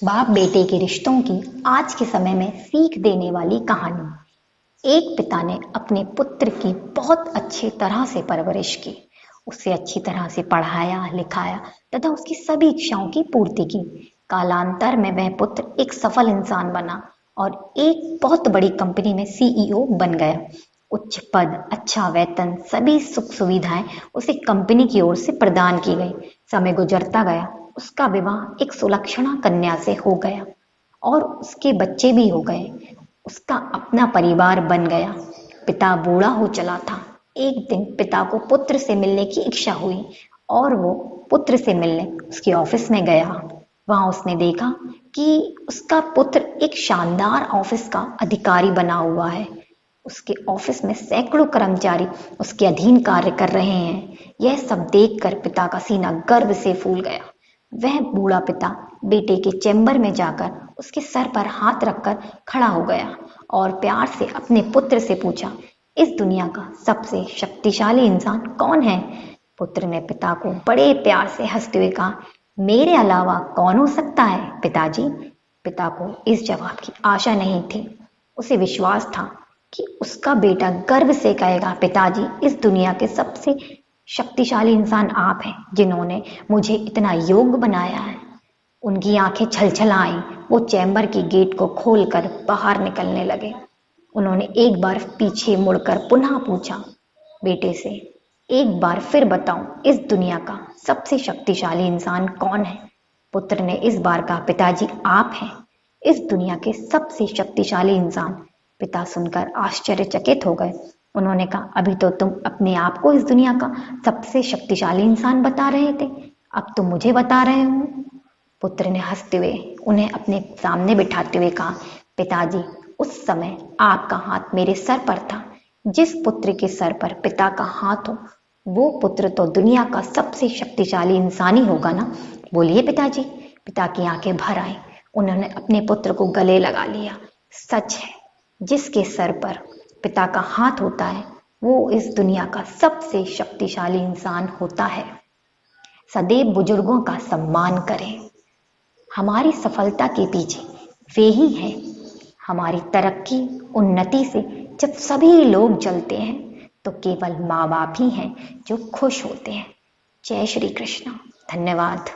बाप बेटे के रिश्तों की आज के समय में सीख देने वाली कहानी। एक पिता ने अपने पुत्र की बहुत अच्छी तरह से परवरिश की, उसे अच्छी तरह से पढ़ाया लिखाया तथा उसकी सभी इच्छाओं की पूर्ति की। कालांतर में वह पुत्र एक सफल इंसान बना और एक बहुत बड़ी कंपनी में सीईओ बन गया। उच्च पद, अच्छा वेतन, सभी सुख सुविधाएं उसे कंपनी की ओर से प्रदान की गई। समय गुजरता गया, उसका विवाह एक सुलक्षणा कन्या से हो गया और उसके बच्चे भी हो गए। उसका अपना परिवार बन गया। पिता बूढ़ा हो चला था। एक दिन पिता को पुत्र से मिलने की इच्छा हुई और वो पुत्र से मिलने उसके ऑफिस में गया। वहां उसने देखा कि उसका पुत्र एक शानदार ऑफिस का अधिकारी बना हुआ है। उसके ऑफिस में सैकड़ों कर्मचारी उसके अधीन कार्य कर रहे हैं। यह सब देखकर पिता का सीना गर्व से फूल गया। वह बूढ़ा पिता बेटे के चैम्बर में जाकर उसके सर पर हाथ रखकर खड़ा हो गया और प्यार से अपने पुत्र से पूछा, इस दुनिया का सबसे शक्तिशाली इंसान कौन है? पुत्र ने पिता को बड़े प्यार से हंसते हुए कहा, मेरे अलावा कौन हो सकता है पिताजी? पिता को इस जवाब की आशा नहीं थी। उसे विश्वास था कि उसका बेटा गर्व से कहेगा, पिताजी, इस दुनिया के सबसे शक्तिशाली इंसान आप हैं, जिन्होंने मुझे इतना योग्य बनाया है। उनकी आंखें छलछल आईं। वो चैम्बर की गेट को खोलकर बाहर निकलने लगे। उन्होंने एक बार पीछे मुड़कर पुनः पूछा बेटे से, एक बार फिर बताऊं, इस दुनिया का सबसे शक्तिशाली इंसान कौन है? पुत्र ने इस बार कहा, पिताजी, आप हैं इस दुनिया के सबसे शक्तिशाली इंसान। पिता सुनकर आश्चर्यचकित हो गए। उन्होंने कहा, अभी तो तुम अपने आप को इस दुनिया का सबसे शक्तिशाली इंसान बता रहे थे, अब तुम मुझे बता रहे हो। पुत्र ने हंसते हुए उन्हें अपने सामने बिठाते हुए कहा, पिताजी, उस समय आपका हाथ मेरे सर पर था। जिस पुत्र के सर पर पिता का हाथ हो, वो पुत्र तो दुनिया का सबसे शक्तिशाली इंसान ही होगा ना। बोलिए पिताजी। पिता की आंखें भर आई। उन्होंने अपने पुत्र को गले लगा लिया। सच है, जिसके सर पर पिता का हाथ होता है, वो इस दुनिया का सबसे शक्तिशाली इंसान होता है। सदैव बुजुर्गों का सम्मान करें। हमारी सफलता के पीछे वे ही हैं। हमारी तरक्की, उन्नति से जब सभी लोग जलते हैं, तो केवल माँ बाप ही हैं जो खुश होते हैं। जय श्री कृष्ण। धन्यवाद।